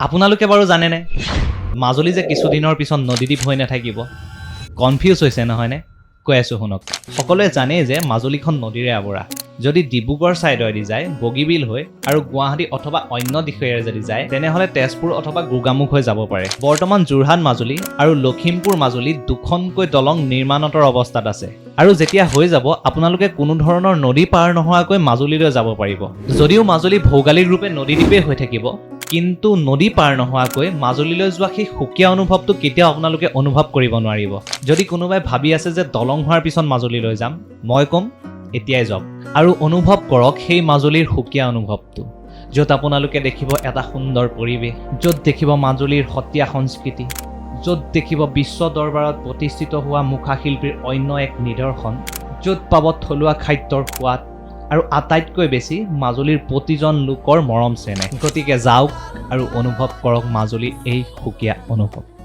আপোনালোকে বাৰু জানেনে মাজুলী যে কিছুদিনৰ পিছত নদীদ্বীপ হৈ নাথাকিব কনফিউজ হৈছে নহয়নে কৈ আছোঁ শুনক সকলোৱে জানেই যে মাজুলীখন নদীৰে আৱৰা যদি ডিব্ৰুগড় ছাইডেদি যায় বগীবিল হৈ আৰু গুৱাহাটী অথবা অন্য দিশেৰে যদি যায় তেনেহ'লে তেজপুৰ অথবা গোগামুখ হৈ যাব পাৰে বৰ্তমান যোৰহাট মাজুলী আৰু লখিমপুৰ মাজুলীত দুখনকৈ দলং নিৰ্মাণতৰ অৱস্থাত আছে আৰু যেতিয়া হৈ যাব আপোনালোকে কোনো ধৰণৰ নদী পাৰ নোহোৱাকৈ মাজুলীলৈ যাব পাৰিব যদিও মাজুলী ভৌগোলিক ৰূপে নদীদ্বীপে হৈ থাকিব কিন্তু নদী পাৰ নোহোৱাকৈ মাজুলীলৈ যোৱা সেই সুকীয়া অনুভৱটো কেতিয়াও আপোনালোকে অনুভৱ কৰিব নোৱাৰিব যদি কোনোবাই ভাবি আছে যে দলং হোৱাৰ পিছত মাজুলীলৈ যাম মই ক'ম এতিয়াই যাওক আৰু অনুভৱ কৰক সেই মাজুলীৰ সুকীয়া অনুভৱটো য'ত আপোনালোকে দেখিব এটা সুন্দৰ পৰিৱেশ য'ত দেখিব মাজুলীৰ সত্ৰীয়া সংস্কৃতি য'ত দেখিব বিশ্ব দৰবাৰত প্ৰতিষ্ঠিত হোৱা মুখাশিল্পীৰ অন্য এক নিদৰ্শন য'ত পাব থলুৱা খাদ্যৰ সোৱাদ আৰু আটাইতকৈ বেছি মাজুলীৰ প্ৰতিজন লোকৰ মৰম চেনেহ গতিকে যাওক আৰু অনুভৱ কৰক মাজুলীৰ এই সুকীয়া অনুভৱ